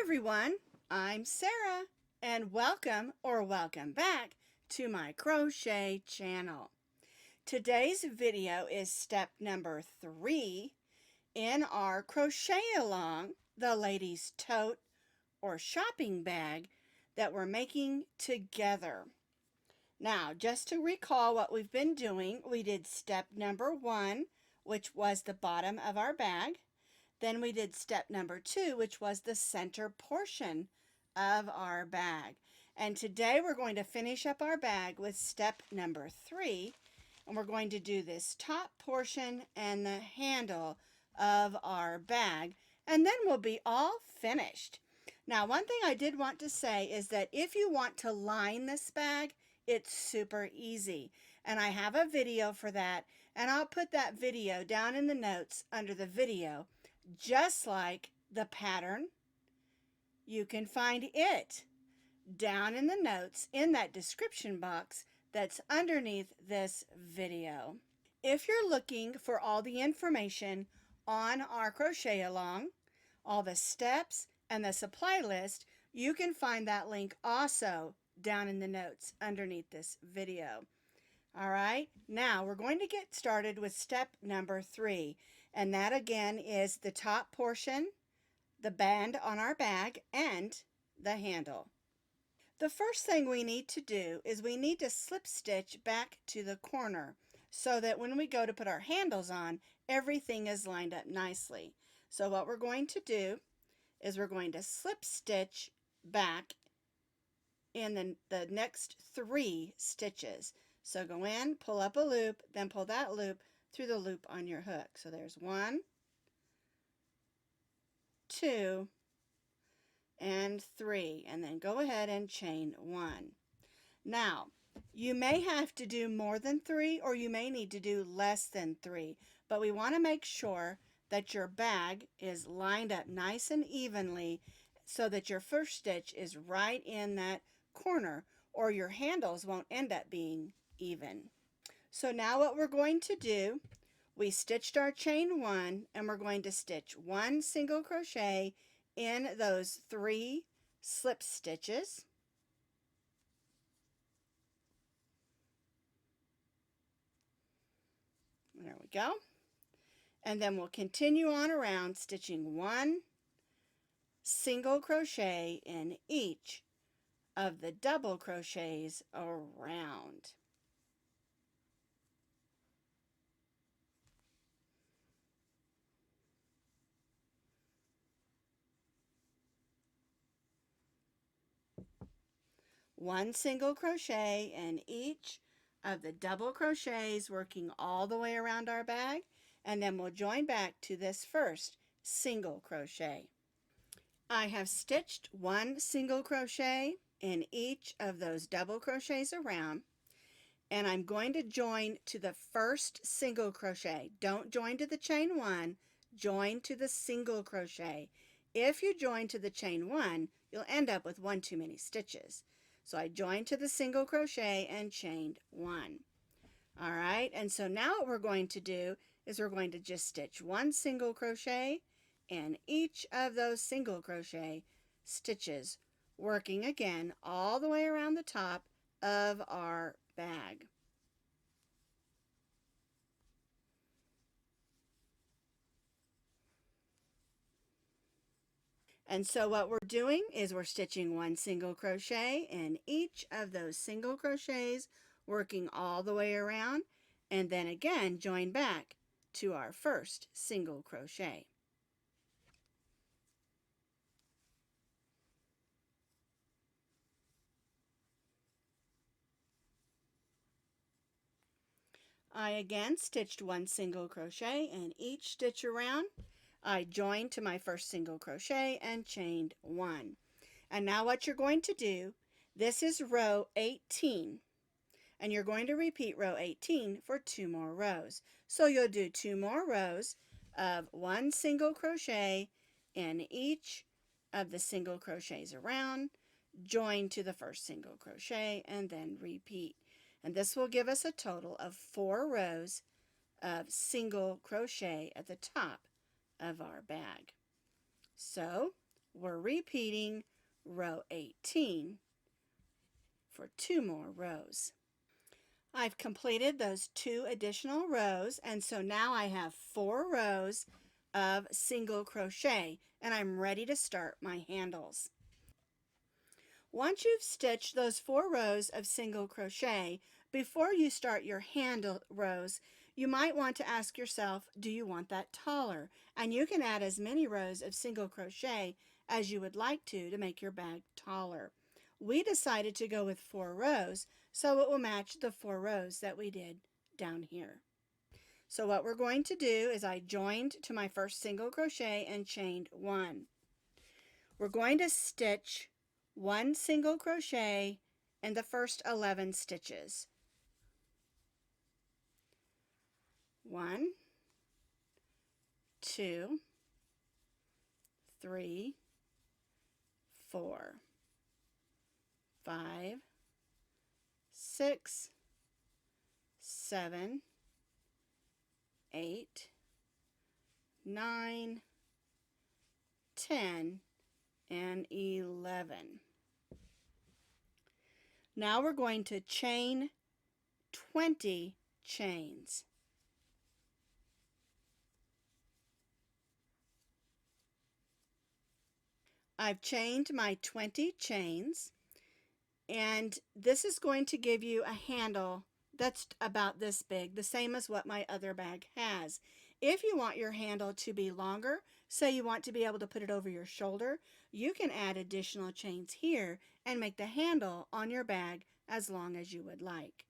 everyone, I'm Sarah and welcome back to my crochet channel. Today's video is step number 3 in our crochet along the ladies tote or shopping bag that we're making together. Now, just to recall what we've been doing, we did step number 1, which was the bottom of our bag. Then we did step number 2, which was the center portion of our bag. And today we're going to finish up our bag with step number 3. And we're going to do this top portion and the handle of our bag. And then we'll be all finished. Now, one thing I did want to say is that if you want to line this bag, it's super easy. And I have a video for that. And I'll put that video down in the notes under the video. Just like the pattern, you can find it down in the notes in that description box that's underneath this video. If you're looking for all the information on our crochet along, all the steps and the supply list, you can find that link also down in the notes underneath this video. All right, now we're going to get started with step number 3, and that again is the top portion, the band on our bag, and the handle. The first thing we need to do is we need to slip stitch back to the corner so that when we go to put our handles on, everything is lined up nicely. So what we're going to do is we're going to slip stitch back in the next 3 stitches. So go in, pull up a loop, then pull that loop through the loop on your hook. So there's 1, 2, and 3. And then go ahead and chain 1. Now, you may have to do more than 3 or you may need to do less than 3. But we want to make sure that your bag is lined up nice and evenly so that your first stitch is right in that corner or your handles won't end up being even. So now what we're going to do, we stitched our chain 1 and we're going to stitch 1 single crochet in those 3 slip stitches. There we go. And then we'll continue on around stitching 1 single crochet in each of the double crochets around. One single crochet in each of the double crochets, working all the way around our bag, and then we'll join back to this first single crochet. I have stitched 1 single crochet in each of those double crochets around, and I'm going to join to the first single crochet. Don't join to the chain 1, join to the single crochet. If you join to the chain 1, you'll end up with 1 too many stitches. So I joined to the single crochet and chained 1. All right, and so now what we're going to do is we're going to just stitch 1 single crochet in each of those single crochet stitches, working again all the way around the top of our bag. And so what we're doing is we're stitching 1 single crochet in each of those single crochets, working all the way around, and then again join back to our first single crochet. I again stitched 1 single crochet in each stitch around. I joined to my first single crochet and chained 1. And now what you're going to do, this is row 18, and you're going to repeat row 18 for 2 more rows. So you'll do 2 more rows of 1 single crochet in each of the single crochets around, join to the first single crochet, and then repeat. And this will give us a total of 4 rows of single crochet at the top of our bag. So we're repeating row 18 for 2 more rows. I've completed those 2 additional rows, and so now I have 4 rows of single crochet, and I'm ready to start my handles. Once you've stitched those 4 rows of single crochet, before you start your handle rows, you might want to ask yourself, do you want that taller? And you can add as many rows of single crochet as you would like to make your bag taller. We decided to go with 4 rows, so it will match the 4 rows that we did down here. So what we're going to do is I joined to my first single crochet and chained 1. We're going to stitch 1 single crochet in the first 11 stitches. 1, 2, 3, 4, 5, 6, 7, 8, 9, 10, and 11. Now we're going to chain 20 chains. I've chained my 20 chains, and this is going to give you a handle that's about this big, the same as what my other bag has. If you want your handle to be longer, say you want to be able to put it over your shoulder, you can add additional chains here and make the handle on your bag as long as you would like.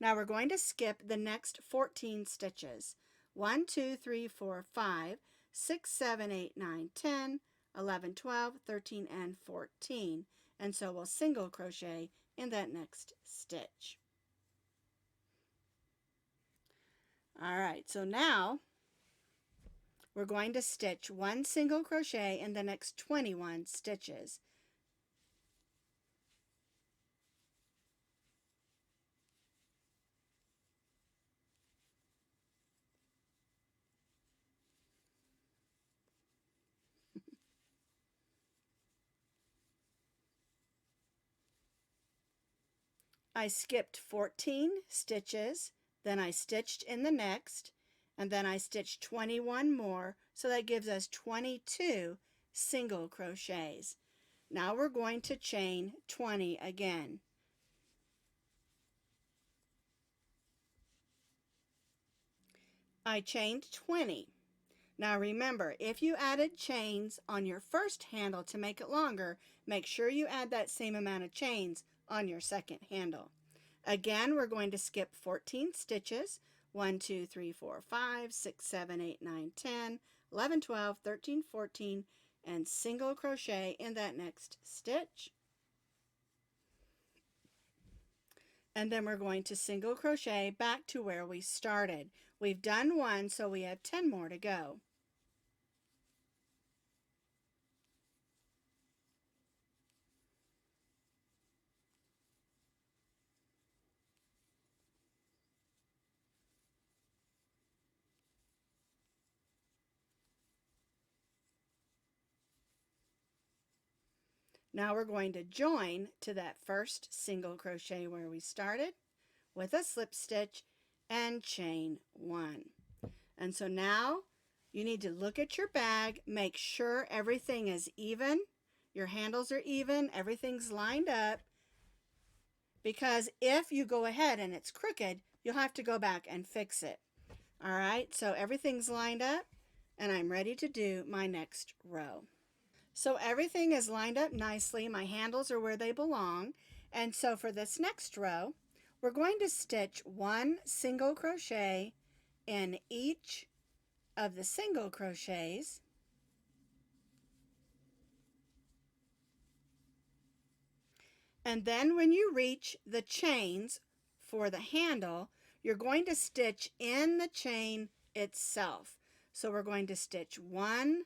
Now we're going to skip the next 14 stitches. 1, 2, 3, 4, 5, 6, 7, 8, 9, 10, 11, 12, 13, and 14. And so we'll single crochet in that next stitch. All right, so now we're going to stitch 1 single crochet in the next 21 stitches. I skipped 14 stitches, then I stitched in the next, and then I stitched 21 more, so that gives us 22 single crochets. Now we're going to chain 20 again. I chained 20. Now remember, if you added chains on your first handle to make it longer, make sure you add that same amount of chains on your second handle. Again, we're going to skip 14 stitches. 1, 2, 3, 4, 5, 6, 7, 8, 9, 10, 11, 12, 13, 14, and single crochet in that next stitch. And then we're going to single crochet back to where we started. We've done 1, so we have 10 more to go. Now we're going to join to that first single crochet where we started with a slip stitch and chain 1. And so now you need to look at your bag, make sure everything is even, your handles are even, everything's lined up, because if you go ahead and it's crooked, you'll have to go back and fix it. All right, so everything's lined up, and I'm ready to do my next row. So everything is lined up nicely. My handles are where they belong. And so for this next row, we're going to stitch 1 single crochet in each of the single crochets. And then when you reach the chains for the handle, you're going to stitch in the chain itself. So we're going to stitch 1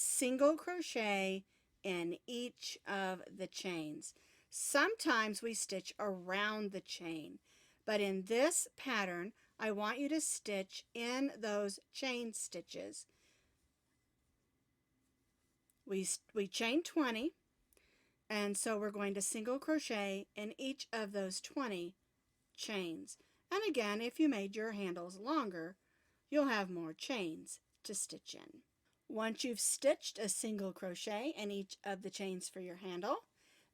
single crochet in each of the chains. Sometimes we stitch around the chain, but in this pattern, I want you to stitch in those chain stitches. we chain 20, and so we're going to single crochet in each of those 20 chains. And again, if you made your handles longer, you'll have more chains to stitch in. Once you've stitched a single crochet in each of the chains for your handle,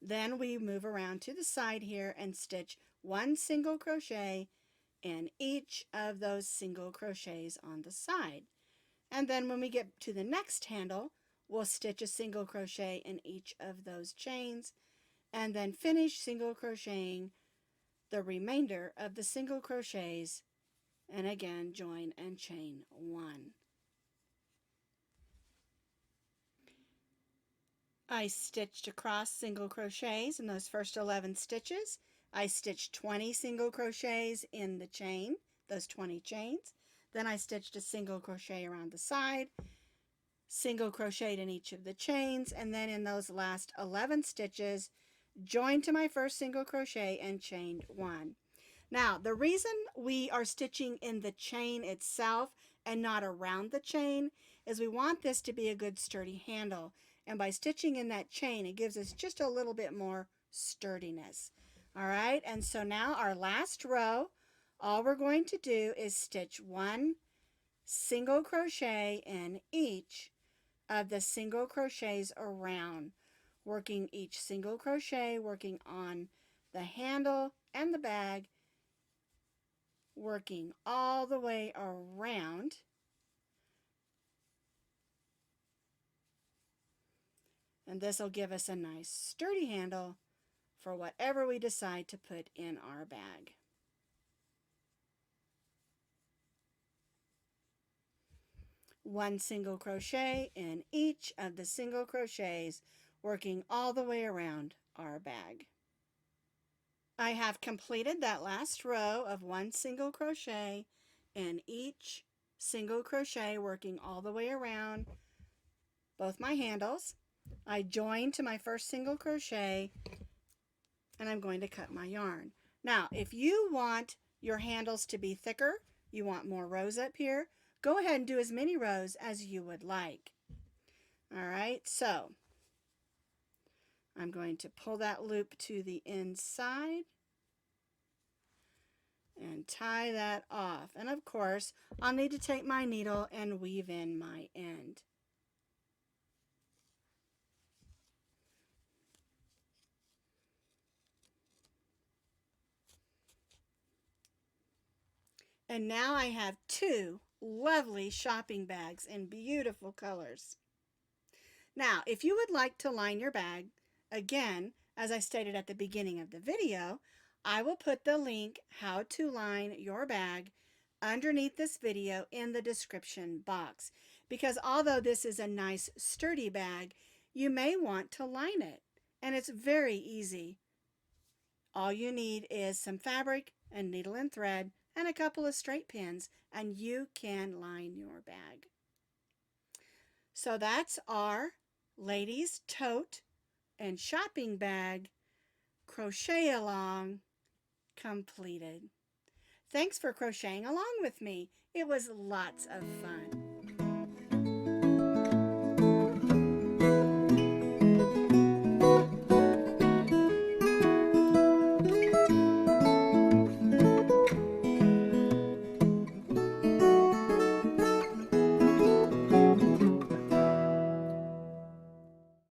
then we move around to the side here and stitch one single crochet in each of those single crochets on the side. And then when we get to the next handle, we'll stitch a single crochet in each of those chains and then finish single crocheting the remainder of the single crochets, and again join and chain 1. I stitched across single crochets in those first 11 stitches. I stitched 20 single crochets in the chain, those 20 chains. Then I stitched a single crochet around the side, single crocheted in each of the chains, and then in those last 11 stitches, joined to my first single crochet and chained 1. Now, the reason we are stitching in the chain itself and not around the chain is we want this to be a good sturdy handle. And by stitching in that chain, it gives us just a little bit more sturdiness. All right, and so now our last row, all we're going to do is stitch 1 single crochet in each of the single crochets around, working each single crochet, working on the handle and the bag, working all the way around. And this will give us a nice sturdy handle for whatever we decide to put in our bag. One single crochet in each of the single crochets, working all the way around our bag. I have completed that last row of 1 single crochet in each single crochet, working all the way around both my handles. I join to my first single crochet, and I'm going to cut my yarn. Now, if you want your handles to be thicker, you want more rows up here, go ahead and do as many rows as you would like. All right, so I'm going to pull that loop to the inside and tie that off. And of course, I'll need to take my needle and weave in my end. And now I have 2 lovely shopping bags in beautiful colors. Now, if you would like to line your bag, again, as I stated at the beginning of the video, I will put the link how to line your bag underneath this video in the description box. Because although this is a nice sturdy bag, you may want to line it. And it's very easy. All you need is some fabric, a needle and thread, and a couple of straight pins, and you can line your bag. So that's our Ladies Tote and Shopping Bag Crochet Along completed. Thanks for crocheting along with me. It was lots of fun.